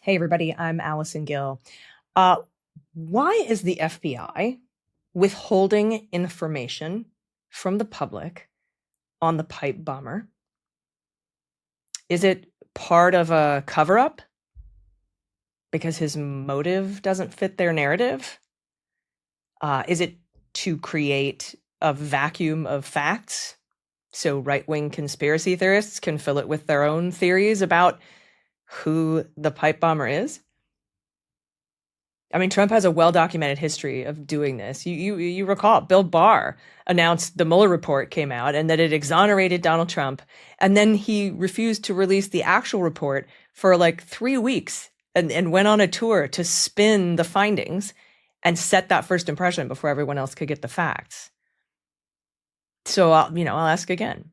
Hey, everybody, I'm Allison Gill. Uh, why is the FBI withholding information from the public on the pipe bomber? Is it part of a cover up because his motive doesn't fit their narrative? Is it to create a vacuum of facts so right wing conspiracy theorists can fill it with their own theories about who the pipe bomber is? I mean, Trump has a well-documented history of doing this. You recall Bill Barr announced the Mueller report came out and that it exonerated Donald Trump, and then he refused to release the actual report for like 3 weeks and went on a tour to spin the findings and set that first impression before everyone else could get the facts. So I'll ask again: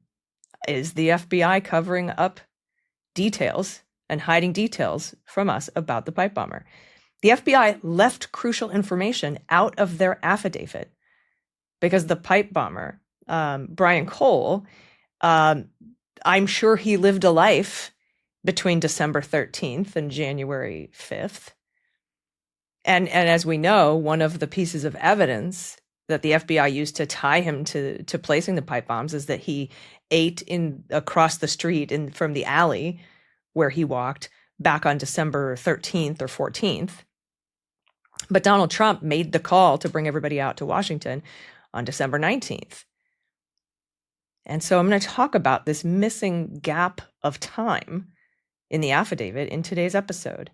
is the FBI covering up details and hiding details from us about the pipe bomber? The FBI left crucial information out of their affidavit because the pipe bomber, Brian Cole, I'm sure he lived a life between December 13th and January 5th. And as we know, one of the pieces of evidence that the FBI used to tie him to placing the pipe bombs is that he ate across the street from the alley where he walked back on December 13th or 14th. But Donald Trump made the call to bring everybody out to Washington on December 19th. And so I'm going to talk about this missing gap of time in the affidavit in today's episode.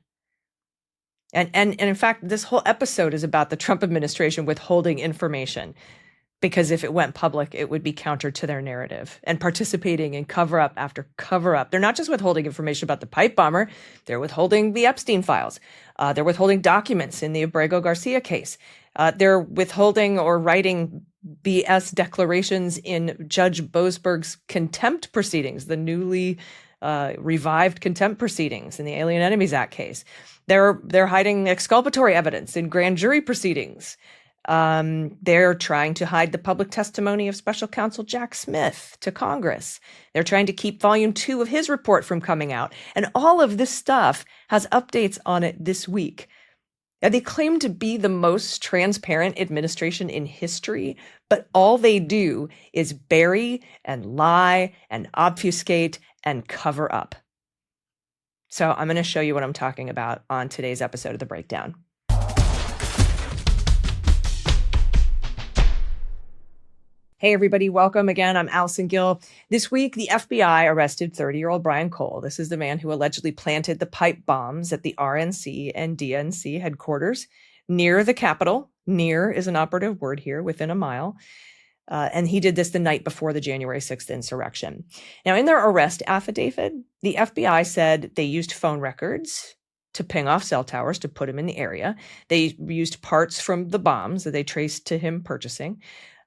And in fact, this whole episode is about the Trump administration withholding information, because if it went public, it would be counter to their narrative and participating in cover up after cover up. They're not just withholding information about the pipe bomber, they're withholding the Epstein files. They're withholding documents in the Abrego Garcia case. They're withholding or writing BS declarations in Judge Boasberg's contempt proceedings, the newly revived contempt proceedings in the Alien Enemies Act case. They're hiding exculpatory evidence in grand jury proceedings. They're trying to hide the public testimony of special counsel Jack Smith to Congress. They're trying to keep volume 2 of his report from coming out. And all of this stuff has updates on it this week. And they claim to be the most transparent administration in history, but all they do is bury and lie and obfuscate and cover up. So I'm going to show you what I'm talking about on today's episode of The Breakdown. Hey, everybody. Welcome again. I'm Allison Gill. This week, the FBI arrested 30-year-old Brian Cole. This is the man who allegedly planted the pipe bombs at the RNC and DNC headquarters near the Capitol. Near is an operative word here, within a mile. And he did this the night before the January 6th insurrection. Now, in their arrest affidavit, the FBI said they used phone records to ping off cell towers to put him in the area. They used parts from the bombs that they traced to him purchasing.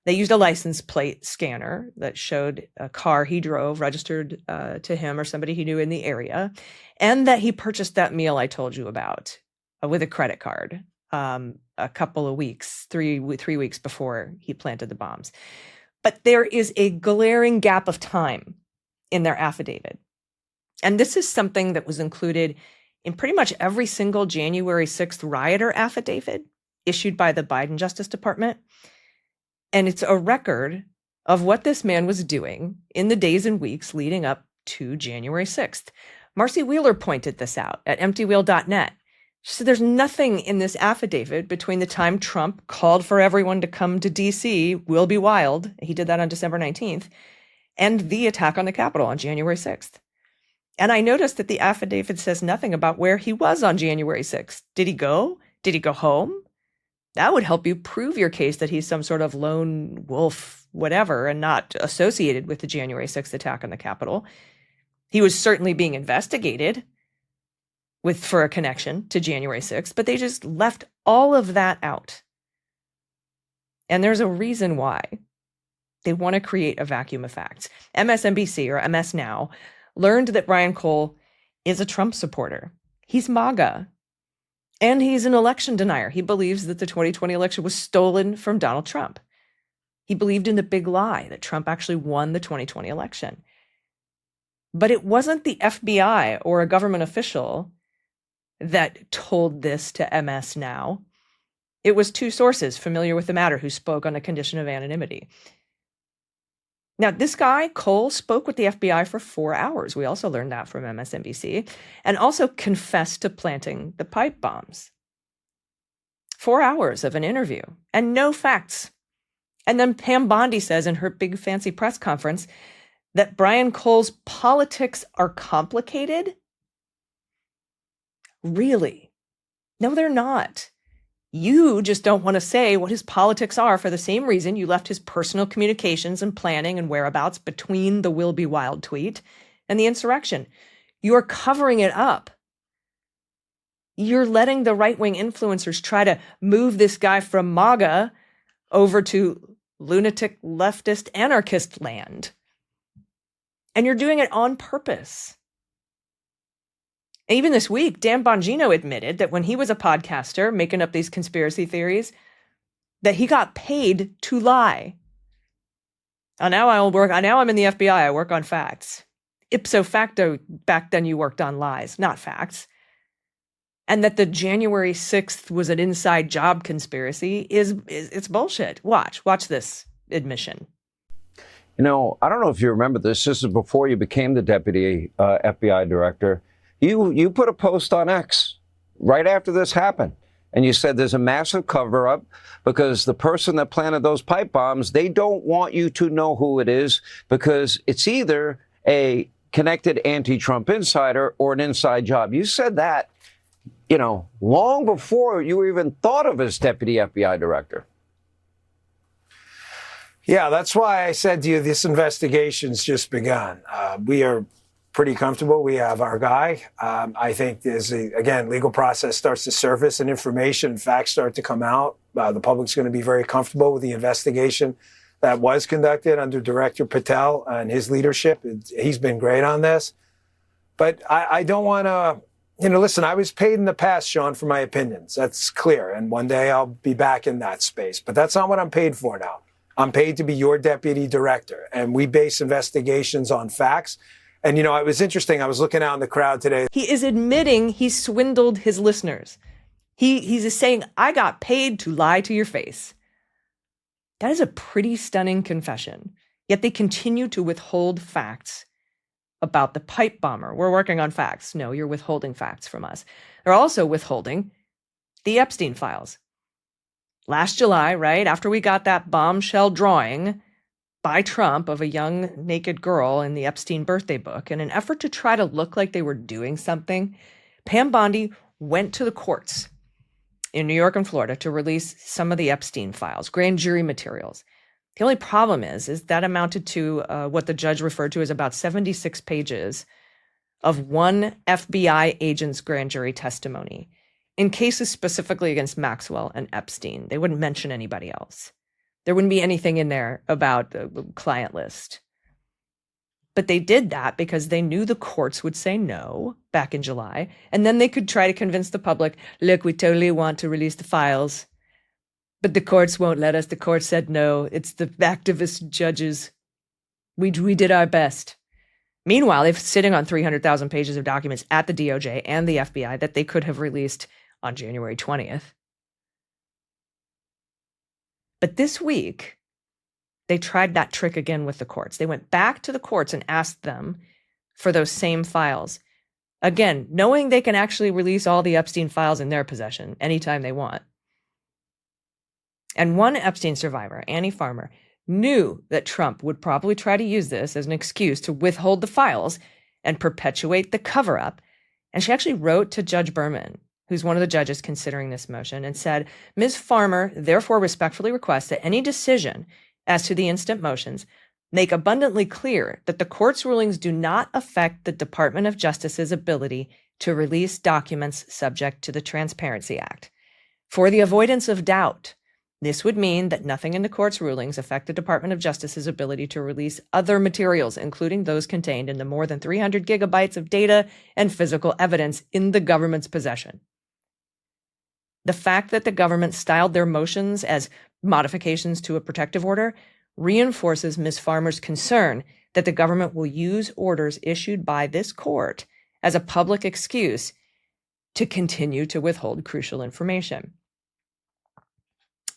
They used a license plate scanner that showed a car he drove registered to him or somebody he knew in the area, and that he purchased that meal I told you about with a credit card a couple of weeks, three weeks before he planted the bombs. But there is a glaring gap of time in their affidavit. And this is something that was included in pretty much every single January 6th rioter affidavit issued by the Biden Justice Department. And it's a record of what this man was doing in the days and weeks leading up to January 6th. Marcy Wheeler pointed this out at emptywheel.net. She said there's nothing in this affidavit between the time Trump called for everyone to come to D.C., will be wild, he did that on December 19th, and the attack on the Capitol on January 6th. And I noticed that the affidavit says nothing about where he was on January 6th. Did he go? Did he go home? That would help you prove your case that he's some sort of lone wolf, whatever, and not associated with the January 6th attack on the Capitol. He was certainly being investigated for a connection to January 6th, but they just left all of that out. And there's a reason why. They want to create a vacuum of facts. MSNBC, or MS Now, learned that Brian Cole is a Trump supporter. He's MAGA. And he's an election denier. He believes that the 2020 election was stolen from Donald Trump. He believed in the big lie that Trump actually won the 2020 election. But it wasn't the FBI or a government official that told this to MS Now. It was two sources familiar with the matter who spoke on a condition of anonymity. Now, this guy, Cole, spoke with the FBI for 4 hours. We also learned that from MSNBC, and also confessed to planting the pipe bombs. 4 hours of an interview and no facts. And then Pam Bondi says in her big fancy press conference that Brian Cole's politics are complicated. Really? No, they're not. You just don't want to say what his politics are for the same reason you left his personal communications and planning and whereabouts between the Will Be Wild tweet and the insurrection. You're covering it up. You're letting the right-wing influencers try to move this guy from MAGA over to lunatic leftist anarchist land. And you're doing it on purpose. Even this week, Dan Bongino admitted that when he was a podcaster making up these conspiracy theories, that he got paid to lie. Now I'm in the FBI. I work on facts. Ipso facto, back then you worked on lies, not facts. And that the January 6th was an inside job conspiracy it's bullshit. Watch this admission. You know, I don't know if you remember this. This is before you became the deputy FBI director. You put a post on X right after this happened. And you said there's a massive cover up because the person that planted those pipe bombs, they don't want you to know who it is because it's either a connected anti-Trump insider or an inside job. You said that, you know, long before you were even thought of as deputy FBI director. Yeah, that's why I said to you, this investigation's just begun. We are pretty comfortable. We have our guy. I think again, legal process starts to surface and information and facts start to come out. The public's going to be very comfortable with the investigation that was conducted under Director Patel and his leadership. He's been great on this. But I don't want to, listen, I was paid in the past, Sean, for my opinions. That's clear. And one day I'll be back in that space. But that's not what I'm paid for now. I'm paid to be your deputy director. And we base investigations on facts. And, it was interesting. I was looking out in the crowd today. He is admitting he swindled his listeners. He's saying, I got paid to lie to your face. That is a pretty stunning confession. Yet they continue to withhold facts about the pipe bomber. We're working on facts. No, you're withholding facts from us. They're also withholding the Epstein files. Last July, right after we got that bombshell drawing by Trump of a young naked girl in the Epstein birthday book, in an effort to try to look like they were doing something, Pam Bondi went to the courts in New York and Florida to release some of the Epstein files, grand jury materials. The only problem is that amounted to what the judge referred to as about 76 pages of one FBI agent's grand jury testimony in cases specifically against Maxwell and Epstein. They wouldn't mention anybody else. There wouldn't be anything in there about the client list. But they did that because they knew the courts would say no back in July. And then they could try to convince the public, look, we totally want to release the files, but the courts won't let us. The court said no. It's the activist judges. We did our best. Meanwhile, they're sitting on 300,000 pages of documents at the DOJ and the FBI that they could have released on January 20th. But this week, they tried that trick again with the courts. They went back to the courts and asked them for those same files. Again, knowing they can actually release all the Epstein files in their possession anytime they want. And one Epstein survivor, Annie Farmer, knew that Trump would probably try to use this as an excuse to withhold the files and perpetuate the cover-up. And she actually wrote to Judge Berman, who's one of the judges considering this motion, and said, Ms. Farmer therefore respectfully requests that any decision as to the instant motions make abundantly clear that the court's rulings do not affect the Department of Justice's ability to release documents subject to the Transparency Act. For the avoidance of doubt, this would mean that nothing in the court's rulings affect the Department of Justice's ability to release other materials, including those contained in the more than 300 gigabytes of data and physical evidence in the government's possession. The fact that the government styled their motions as modifications to a protective order reinforces Ms. Farmer's concern that the government will use orders issued by this court as a public excuse to continue to withhold crucial information.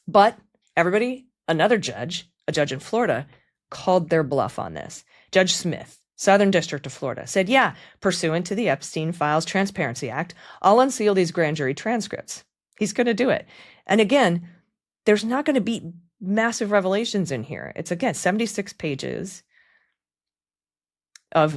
But another judge, a judge in Florida, called their bluff on this. Judge Smith, Southern District of Florida, said, yeah, pursuant to the Epstein Files Transparency Act, I'll unseal these grand jury transcripts. He's going to do it. And again, there's not going to be massive revelations in here. It's, again, 76 pages of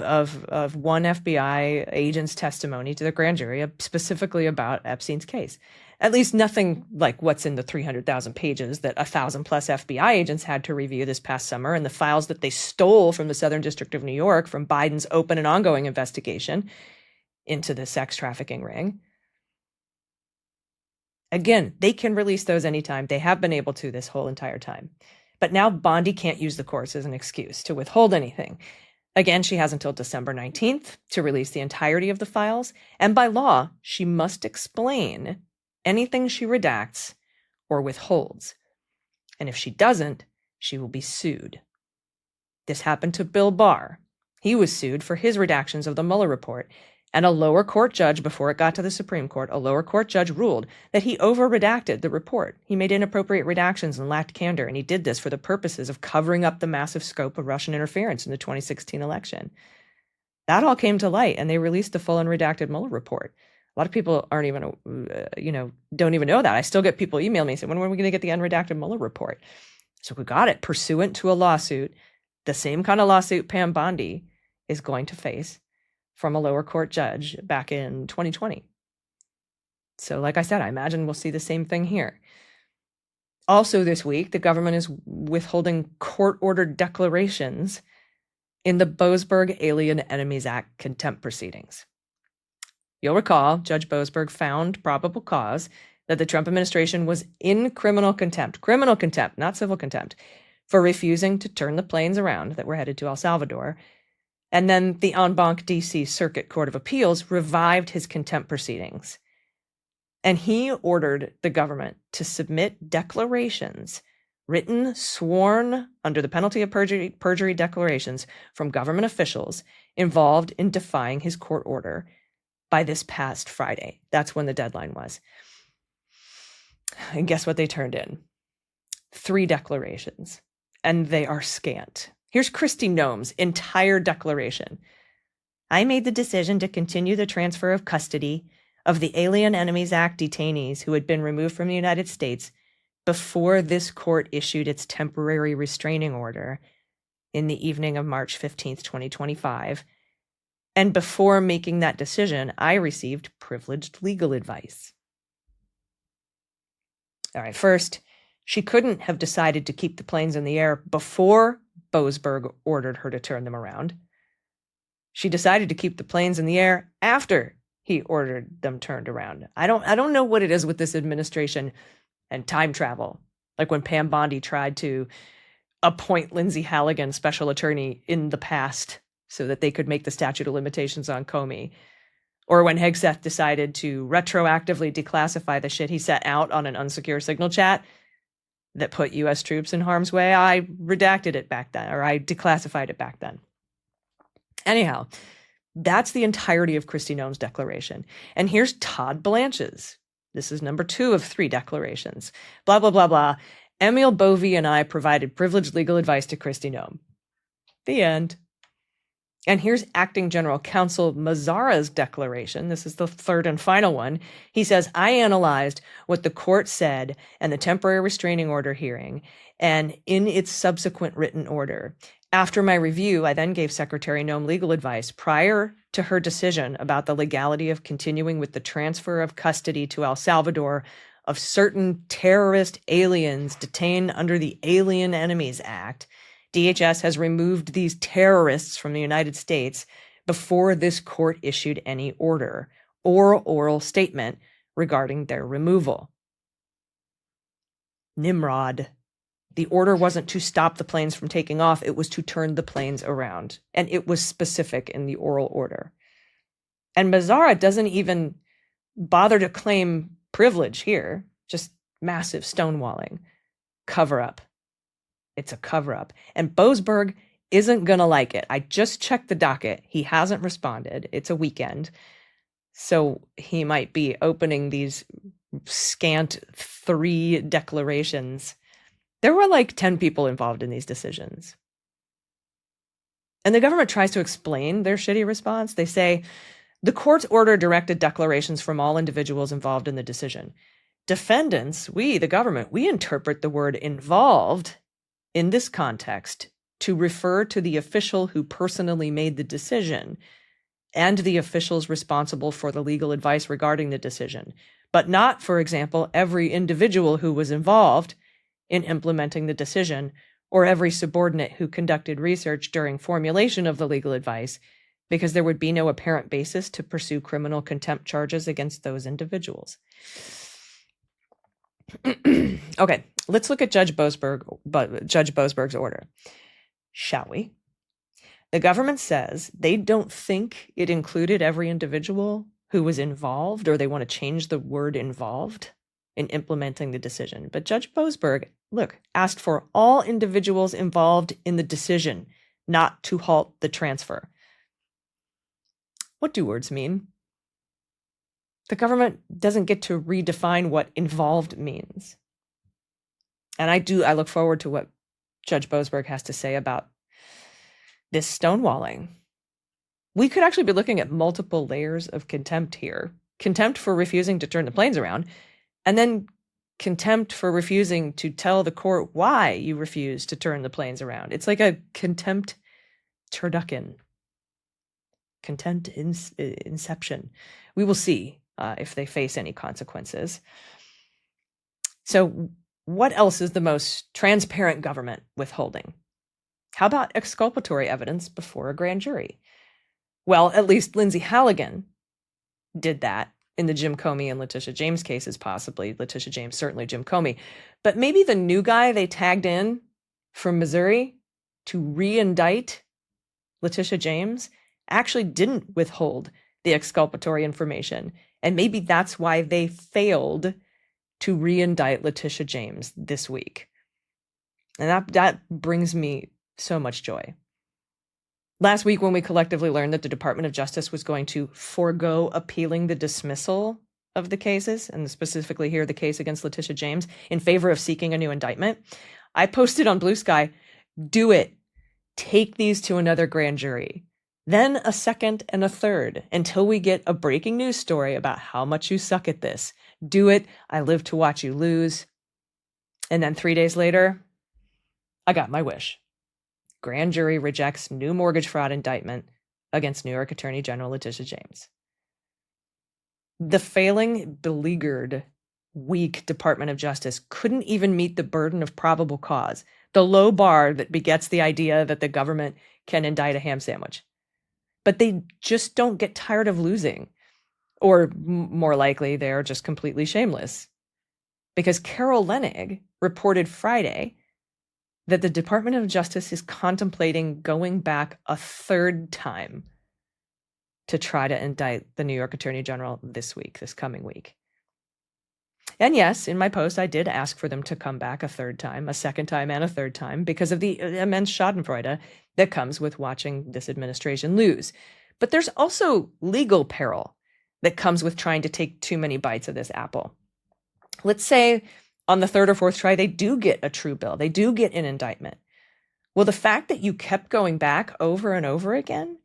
one FBI agent's testimony to the grand jury, specifically about Epstein's case. At least nothing like what's in the 300,000 pages that 1,000 plus FBI agents had to review this past summer, and the files that they stole from the Southern District of New York from Biden's open and ongoing investigation into the sex trafficking ring. Again, they can release those anytime. They have been able to this whole entire time. But now Bondi can't use the courts as an excuse to withhold anything. Again, she has until December 19th to release the entirety of the files. And by law, she must explain anything she redacts or withholds. And if she doesn't, she will be sued. This happened to Bill Barr. He was sued for his redactions of the Mueller report. And a lower court judge, before it got to the Supreme Court, a lower court judge ruled that he over-redacted the report. He made inappropriate redactions and lacked candor, and he did this for the purposes of covering up the massive scope of Russian interference in the 2016 election. That all came to light, and they released the full unredacted Mueller report. A lot of people aren't even, don't even know that. I still get people email me and say, when are we going to get the unredacted Mueller report? So we got it pursuant to a lawsuit, the same kind of lawsuit Pam Bondi is going to face from a lower court judge back in 2020. So like I said, I imagine we'll see the same thing here. Also this week, the government is withholding court-ordered declarations in the Boasberg Alien Enemies Act contempt proceedings. You'll recall, Judge Boasberg found probable cause that the Trump administration was in criminal contempt, not civil contempt, for refusing to turn the planes around that were headed to El Salvador. And then the en banc D.C. Circuit Court of Appeals revived his contempt proceedings. And he ordered the government to submit declarations, written, sworn under the penalty of perjury declarations from government officials involved in defying his court order by this past Friday. That's when the deadline was. And guess what they turned in? 3 declarations. And they are scant. Here's Kristi Noem's entire declaration. I made the decision to continue the transfer of custody of the Alien Enemies Act detainees who had been removed from the United States before this court issued its temporary restraining order in the evening of March 15th, 2025. And before making that decision, I received privileged legal advice. All right, first, she couldn't have decided to keep the planes in the air before Boasberg ordered her to turn them around. She decided to keep the planes in the air after he ordered them turned around. I don't know what it is with this administration and time travel. Like when Pam Bondi tried to appoint Lindsay Halligan special attorney in the past so that they could make the statute of limitations on Comey. Or when Hegseth decided to retroactively declassify the shit he set out on an unsecure signal chat that put U.S. troops in harm's way, I redacted it back then, or I declassified it back then. Anyhow, that's the entirety of Kristi Noem's declaration. And here's Todd Blanche's. This is number 2 of 3 declarations. Blah, blah, blah, blah. Emil Bovee and I provided privileged legal advice to Kristi Noem. The end. And here's Acting General Counsel Mazzara's declaration. This is the 3rd and final one. He says, I analyzed what the court said and the temporary restraining order hearing and in its subsequent written order. After my review, I then gave Secretary Noem legal advice prior to her decision about the legality of continuing with the transfer of custody to El Salvador of certain terrorist aliens detained under the Alien Enemies Act. DHS has removed these terrorists from the United States before this court issued any order or oral statement regarding their removal. Nimrod. The order wasn't to stop the planes from taking off, it was to turn the planes around. And it was specific in the oral order. And Mazzara doesn't even bother to claim privilege here, just massive stonewalling. Cover up. It's a cover-up. And Boasberg isn't going to like it. I just checked the docket. He hasn't responded. It's a weekend. So he might be opening these scant 3 declarations. There were like 10 people involved in these decisions. And the government tries to explain their shitty response. They say, the court's order directed declarations from all individuals involved in the decision. Defendants, we, the government, we interpret the word involved in this context to refer to the official who personally made the decision and the officials responsible for the legal advice regarding the decision, but not, for example, every individual who was involved in implementing the decision or every subordinate who conducted research during formulation of the legal advice, because there would be no apparent basis to pursue criminal contempt charges against those individuals. Okay, let's look at Judge Boasberg's order, shall we? The government says they don't think it included every individual who was involved, or they want to change the word involved in implementing the decision. But Judge Boasberg, look, asked for all individuals involved in the decision, not to halt the transfer. What do words mean? The government doesn't get to redefine what involved means. And I look forward to what Judge Boasberg has to say about this stonewalling. We could actually be looking at multiple layers of contempt here. Contempt for refusing to turn the planes around, and then contempt for refusing to tell the court why you refuse to turn the planes around. It's like a contempt turducken. Contempt inception. We will see if they face any consequences. So what else is the most transparent government withholding? How about exculpatory evidence before a grand jury? Well, at least Lindsay Halligan did that in the Jim Comey and Letitia James cases, possibly. Letitia James, certainly Jim Comey. But maybe the new guy they tagged in from Missouri to re-indict Letitia James actually didn't withhold the exculpatory information. And maybe that's why they failed to re-indict Letitia James this week. And that brings me so much joy. Last week, when we collectively learned that the Department of Justice was going to forego appealing the dismissal of the cases, and specifically here the case against Letitia James, in favor of seeking a new indictment, I posted on Blue Sky, do it. Take these to another grand jury. Then a second and a third, until we get a breaking news story about how much you suck at this. Do it. I live to watch you lose. And then 3 days later, I got my wish. Grand jury rejects new mortgage fraud indictment against New York Attorney General Letitia James. The failing, beleaguered, weak Department of Justice couldn't even meet the burden of probable cause, the low bar that begets the idea that the government can indict a ham sandwich. But they just don't get tired of losing. Or more likely, they're just completely shameless. Because Carol Leonnig reported Friday that the Department of Justice is contemplating going back a third time to try to indict the New York Attorney General this coming week. And yes, in my post, I did ask for them to come back a third time, a second time, and a third time because of the immense schadenfreude that comes with watching this administration lose. But there's also legal peril that comes with trying to take too many bites of this apple. Let's say on the third or fourth try, they do get a true bill. They do get an indictment. Well, the fact that you kept going back over and over again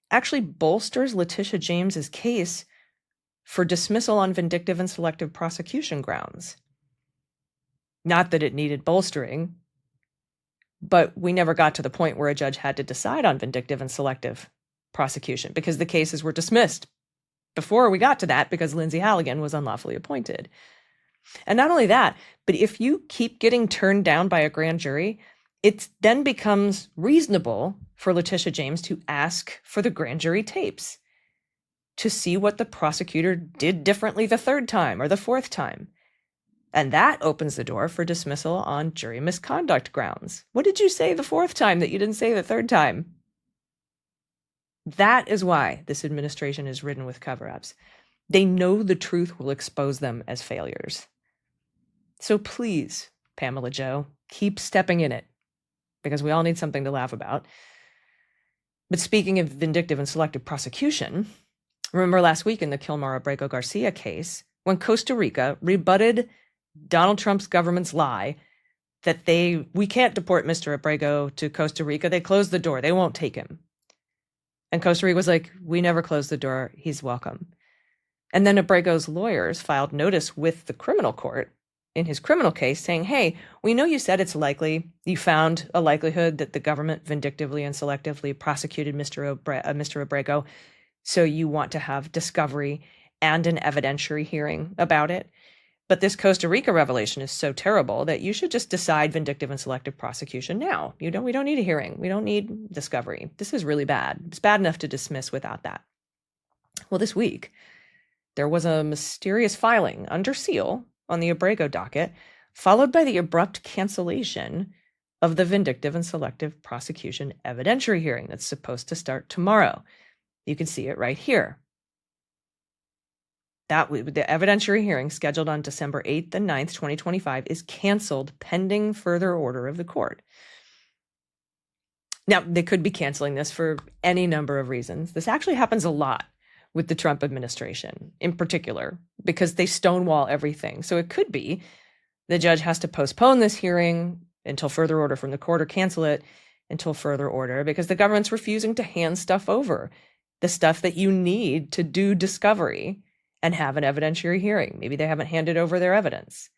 actually bolsters Letitia James's case for dismissal on vindictive and selective prosecution grounds. Not that it needed bolstering, but we never got to the point where a judge had to decide on vindictive and selective prosecution because the cases were dismissed before we got to that because Lindsay Halligan was unlawfully appointed. And not only that, but if you keep getting turned down by a grand jury, it then becomes reasonable for Letitia James to ask for the grand jury tapes to see what the prosecutor did differently the third time or the fourth time. And that opens the door for dismissal on jury misconduct grounds. What did you say the fourth time that you didn't say the third time? That is why this administration is ridden with cover-ups. They know the truth will expose them as failures. So please, Pamela Joe, keep stepping in it, because we all need something to laugh about. But speaking of vindictive and selective prosecution, Remember last week in the Kilmar-Abrego Garcia case, when Costa Rica rebutted Donald Trump's government's lie that we can't deport Mr. Abrego to Costa Rica. They closed the door. They won't take him. And Costa Rica was like, we never closed the door. He's welcome. And then Abrego's lawyers filed notice with the criminal court in his criminal case saying, hey, we know you said it's likely, you found a likelihood that the government vindictively and selectively prosecuted Mr. Abrego, so you want to have discovery and an evidentiary hearing about it. But this Costa Rica revelation is so terrible that you should just decide vindictive and selective prosecution now. We don't need a hearing. We don't need discovery. This is really bad. It's bad enough to dismiss without that. Well, this week, there was a mysterious filing under seal on the Abrego docket, followed by the abrupt cancellation of the vindictive and selective prosecution evidentiary hearing that's supposed to start tomorrow. You can see it right here. The evidentiary hearing scheduled on December 8th and 9th, 2025 is canceled pending further order of the court. Now, they could be canceling this for any number of reasons. This actually happens a lot with the Trump administration in particular, because they stonewall everything. So it could be the judge has to postpone this hearing until further order from the court or cancel it until further order because the government's refusing to hand stuff over, the stuff that you need to do discovery and have an evidentiary hearing. Maybe they haven't handed over their evidence.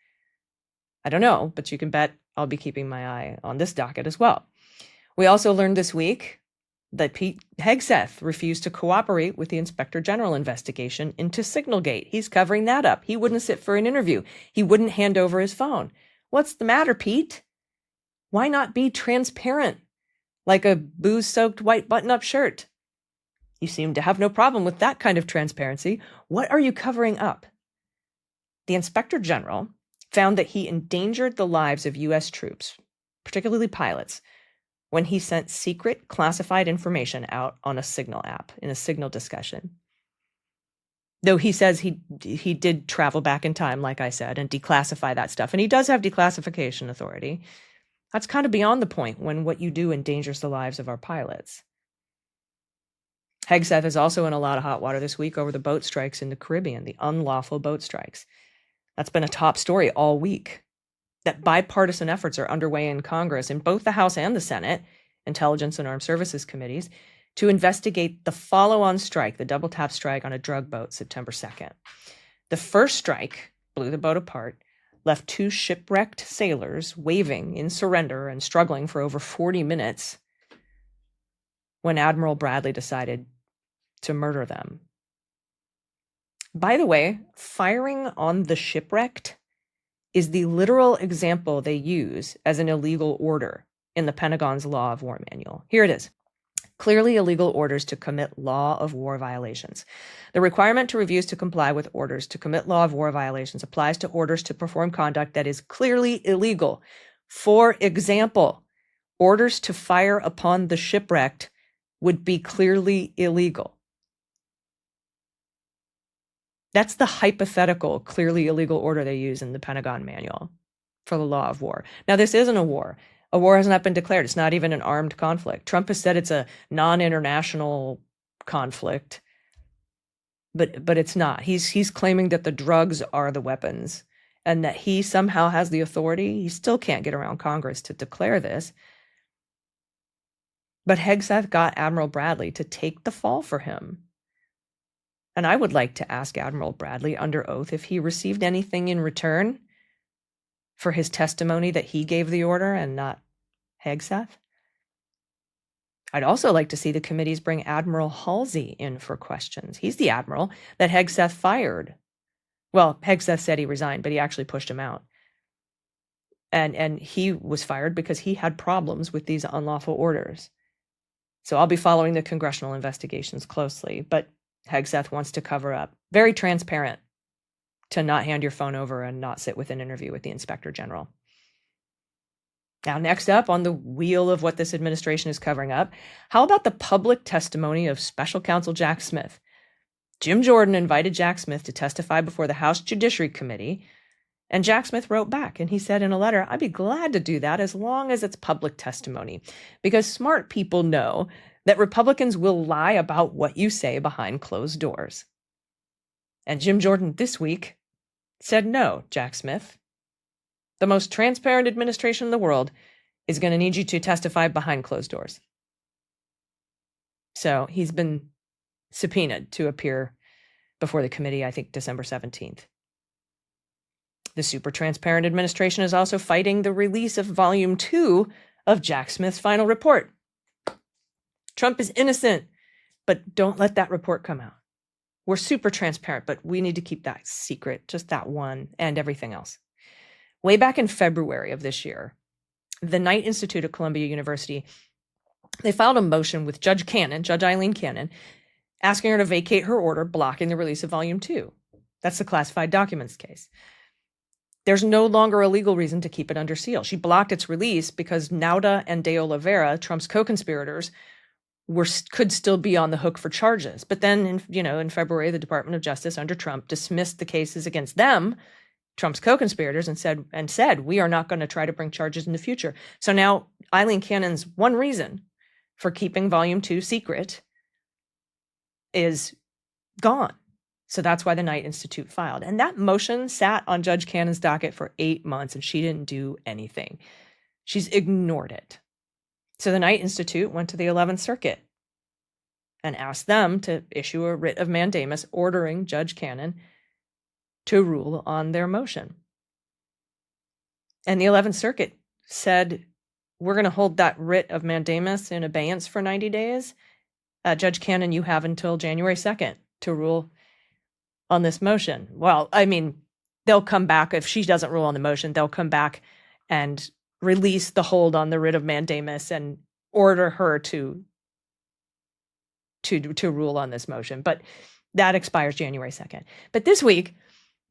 I don't know, but you can bet I'll be keeping my eye on this docket as well. We also learned this week that Pete Hegseth refused to cooperate with the Inspector General investigation into Signalgate. He's covering that up. He wouldn't sit for an interview. He wouldn't hand over his phone. What's the matter, Pete? Why not be transparent, like a booze-soaked white button-up shirt? You seem to have no problem with that kind of transparency. What are you covering up? The Inspector General found that he endangered the lives of U.S. troops, particularly pilots, when he sent secret classified information out on a Signal app in a Signal discussion. Though he says he did travel back in time, like I said, and declassify that stuff. And he does have declassification authority. That's kind of beyond the point when what you do endangers the lives of our pilots. Hegseth is also in a lot of hot water this week over the boat strikes in the Caribbean, the unlawful boat strikes. That's been a top story all week. That bipartisan efforts are underway in Congress, in both the House and the Senate, Intelligence and Armed Services Committees, to investigate the follow-on strike, the double-tap strike on a drug boat, September 2nd. The first strike blew the boat apart, left 2 shipwrecked sailors waving in surrender and struggling for over 40 minutes when Admiral Bradley decided to murder them. By the way, firing on the shipwrecked is the literal example they use as an illegal order in the Pentagon's Law of War manual. Here it is. Clearly illegal orders to commit law of war violations. The requirement to refuse to comply with orders to commit law of war violations applies to orders to perform conduct that is clearly illegal. For example, orders to fire upon the shipwrecked would be clearly illegal. That's the hypothetical, clearly illegal order they use in the Pentagon manual for the law of war. Now, this isn't a war. A war has not been declared. It's not even an armed conflict. Trump has said it's a non-international conflict, but it's not. He's claiming that the drugs are the weapons and that he somehow has the authority. He still can't get around Congress to declare this. But Hegseth got Admiral Bradley to take the fall for him. And I would like to ask Admiral Bradley under oath if he received anything in return for his testimony that he gave the order and not Hegseth. I'd also like to see the committees bring Admiral Halsey in for questions. He's the admiral that Hegseth fired. Well, Hegseth said he resigned, but he actually pushed him out. And he was fired because he had problems with these unlawful orders. So I'll be following the congressional investigations closely, but Hegseth wants to cover up. Very transparent to not hand your phone over and not sit with an interview with the Inspector General. Now, next up on the wheel of what this administration is covering up, how about the public testimony of Special Counsel Jack Smith? Jim Jordan invited Jack Smith to testify before the House Judiciary Committee, and Jack Smith wrote back, and he said in a letter, I'd be glad to do that as long as it's public testimony, because smart people know that Republicans will lie about what you say behind closed doors. And Jim Jordan this week said, no, Jack Smith, the most transparent administration in the world is going to need you to testify behind closed doors. So he's been subpoenaed to appear before the committee, I think December 17th. The super transparent administration is also fighting the release of Volume 2 of Jack Smith's final report. Trump is innocent, but don't let that report come out. We're super transparent, but we need to keep that secret, just that one and everything else. Way back in February of this year, the Knight Institute at Columbia University, they filed a motion with Judge Eileen Cannon, asking her to vacate her order blocking the release of Volume 2. That's the classified documents case. There's no longer a legal reason to keep it under seal. She blocked its release because Nauda and De Oliveira, Trump's co-conspirators, could still be on the hook for charges. But then, in February, the Department of Justice under Trump dismissed the cases against them, Trump's co-conspirators, and said, we are not going to try to bring charges in the future. So now Eileen Cannon's one reason for keeping Volume 2 secret is gone. So that's why the Knight Institute filed. And that motion sat on Judge Cannon's docket for 8 months, and she didn't do anything. She's ignored it. So the Knight Institute went to the 11th Circuit and asked them to issue a writ of mandamus ordering Judge Cannon to rule on their motion. And the 11th Circuit said, we're going to hold that writ of mandamus in abeyance for 90 days. Judge Cannon, you have until January 2nd to rule on this motion. Well, I mean, they'll come back. If she doesn't rule on the motion, they'll come back and release the hold on the writ of mandamus and order her to rule on this motion. But that expires January 2nd. But this week,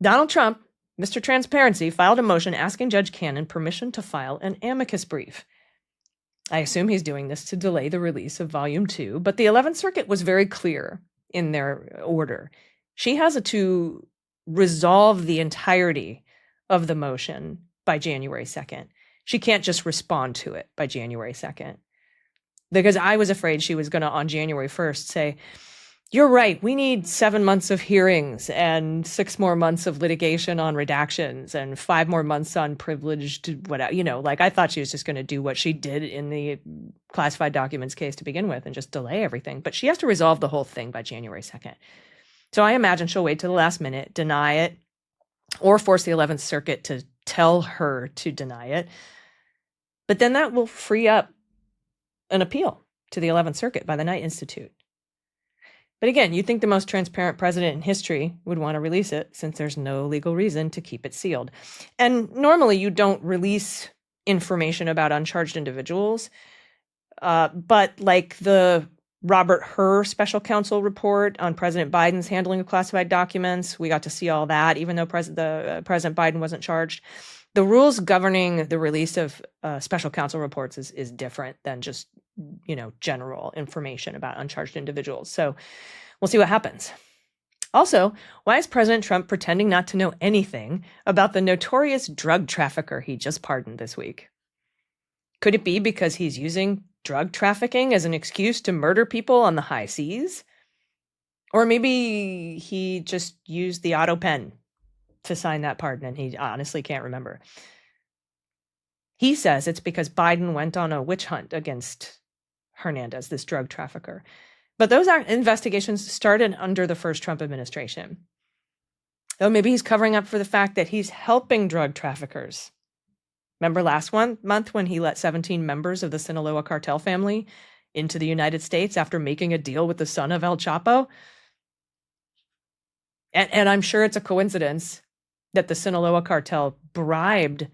Donald Trump, Mr. Transparency, filed a motion asking Judge Cannon permission to file an amicus brief. I assume he's doing this to delay the release of Volume 2, but the 11th Circuit was very clear in their order. She has to resolve the entirety of the motion by January 2nd. She can't just respond to it by January 2nd. Because I was afraid she was going to, on January 1st, say, you're right, we need 7 months of hearings and 6 more months of litigation on redactions and 5 more months on privileged whatever. I thought she was just going to do what she did in the classified documents case to begin with and just delay everything. But she has to resolve the whole thing by January 2nd. So I imagine she'll wait till the last minute, deny it, or force the 11th Circuit to tell her to deny it. But then that will free up an appeal to the 11th Circuit by the Knight Institute. But again, you'd think the most transparent president in history would want to release it since there's no legal reason to keep it sealed. And normally you don't release information about uncharged individuals, but like the Robert Hur special counsel report on President Biden's handling of classified documents, we got to see all that, even though President Biden wasn't charged. The rules governing the release of special counsel reports is different than just, general information about uncharged individuals. So we'll see what happens. Also, why is President Trump pretending not to know anything about the notorious drug trafficker he just pardoned this week? Could it be because he's using drug trafficking as an excuse to murder people on the high seas? Or maybe he just used the auto pen to sign that pardon and he honestly can't remember. He says it's because Biden went on a witch hunt against Hernandez, this drug trafficker. But those investigations started under the first Trump administration. Oh, maybe he's covering up for the fact that he's helping drug traffickers. Remember last month when he let 17 members of the Sinaloa cartel family into the United States after making a deal with the son of El Chapo? And I'm sure it's a coincidence that the Sinaloa cartel bribed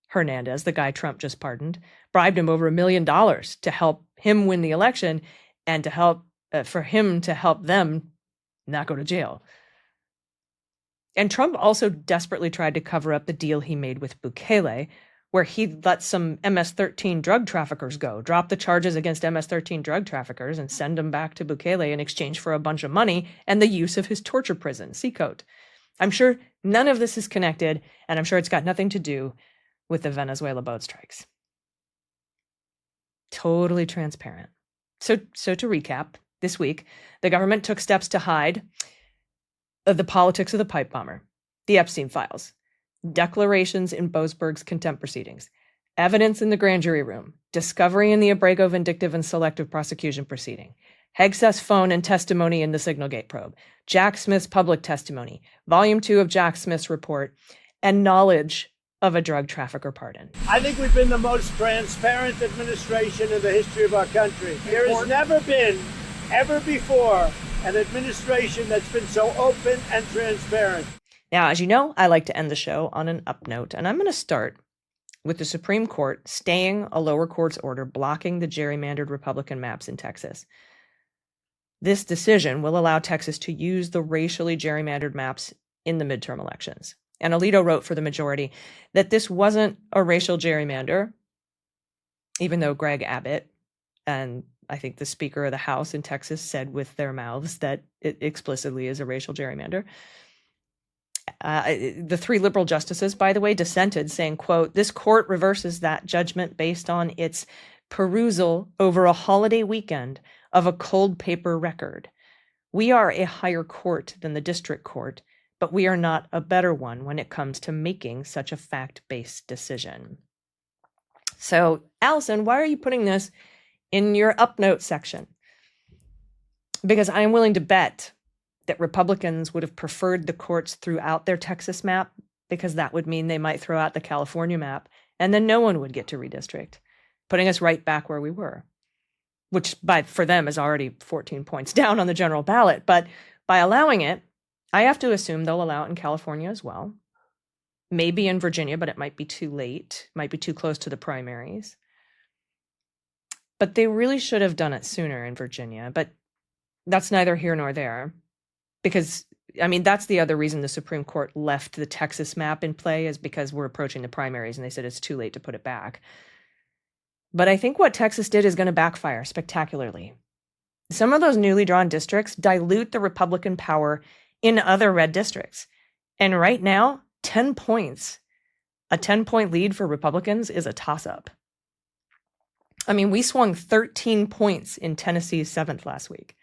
Hernandez, the guy Trump just pardoned, bribed him over $1 million to help him win the election and to help for him to help them not go to jail. And Trump also desperately tried to cover up the deal he made with Bukele, where he let some MS-13 drug traffickers go, drop the charges against MS-13 drug traffickers and send them back to Bukele in exchange for a bunch of money and the use of his torture prison, Seacoat. I'm sure none of this is connected, and I'm sure it's got nothing to do with the Venezuela boat strikes. Totally transparent. So to recap, this week, the government took steps to hide the politics of the pipe bomber, the Epstein files, declarations in Boasberg's contempt proceedings, evidence in the grand jury room, discovery in the Abrego vindictive and selective prosecution proceeding, Hegseth's phone and testimony in the Signalgate probe, Jack Smith's public testimony, Volume 2 of Jack Smith's report, and knowledge of a drug trafficker pardon. I think we've been the most transparent administration in the history of our country. There has never been, ever before, an administration that's been so open and transparent. Now, as you know, I like to end the show on an up note, and I'm going to start with the Supreme Court staying a lower court's order blocking the gerrymandered Republican maps in Texas. This decision will allow Texas to use the racially gerrymandered maps in the midterm elections. And Alito wrote for the majority that this wasn't a racial gerrymander, even though Greg Abbott and I think the Speaker of the House in Texas said with their mouths that it explicitly is a racial gerrymander. The 3 liberal justices, by the way, dissented, saying, quote, "This court reverses that judgment based on its perusal over a holiday weekend of a cold paper record. We are a higher court than the district court, but we are not a better one when it comes to making such a fact-based decision." So, Allison, why are you putting this in your up note section? Because I'm willing to bet that Republicans would have preferred the courts throughout their Texas map, because that would mean they might throw out the California map, and then no one would get to redistrict, putting us right back where we were, which for them is already 14 points down on the general ballot. But by allowing it, I have to assume they'll allow it in California as well. Maybe in Virginia, but it might be too late, might be too close to the primaries. But they really should have done it sooner in Virginia, but that's neither here nor there. Because, I mean, that's the other reason the Supreme Court left the Texas map in play, is because we're approaching the primaries and they said it's too late to put it back. But I think what Texas did is going to backfire spectacularly. Some of those newly drawn districts dilute the Republican power in other red districts. And right now, 10 points, a 10-point lead for Republicans is a toss-up. I mean, we swung 13 points in Tennessee's 7th last week.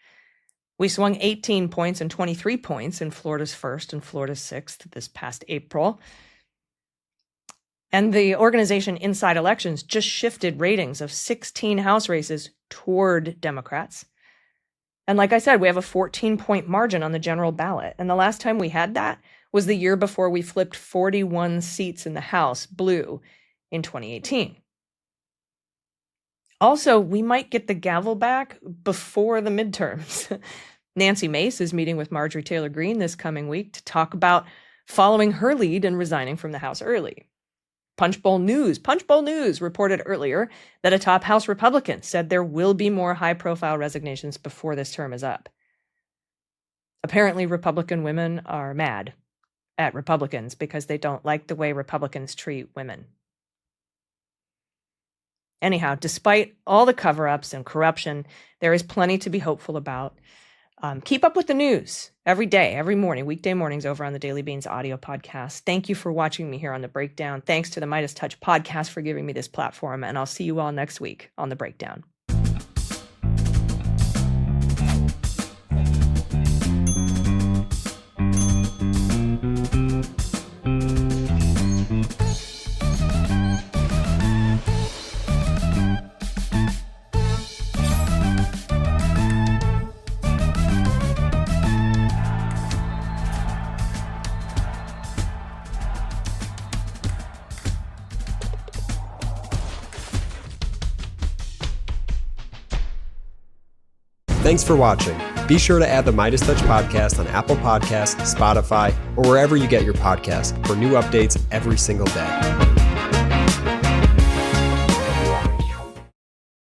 We swung 18 points and 23 points in Florida's 1st and Florida's 6th this past April. And the organization Inside Elections just shifted ratings of 16 House races toward Democrats. And like I said, we have a 14-point margin on the general ballot. And the last time we had that was the year before we flipped 41 seats in the House blue in 2018. Also, we might get the gavel back before the midterms. Nancy Mace is meeting with Marjorie Taylor Greene this coming week to talk about following her lead and resigning from the House early. Punchbowl News reported earlier that a top House Republican said there will be more high-profile resignations before this term is up. Apparently, Republican women are mad at Republicans because they don't like the way Republicans treat women. Anyhow, despite all the cover-ups and corruption, there is plenty to be hopeful about. Keep up with the news every day, every morning, weekday mornings over on the Daily Beans audio podcast. Thank you for watching me here on The Breakdown. Thanks to the Midas Touch podcast for giving me this platform, and I'll see you all next week on The Breakdown. Thanks for watching. Be sure to add the Midas Touch podcast on Apple Podcasts, Spotify, or wherever you get your podcasts for new updates every single day.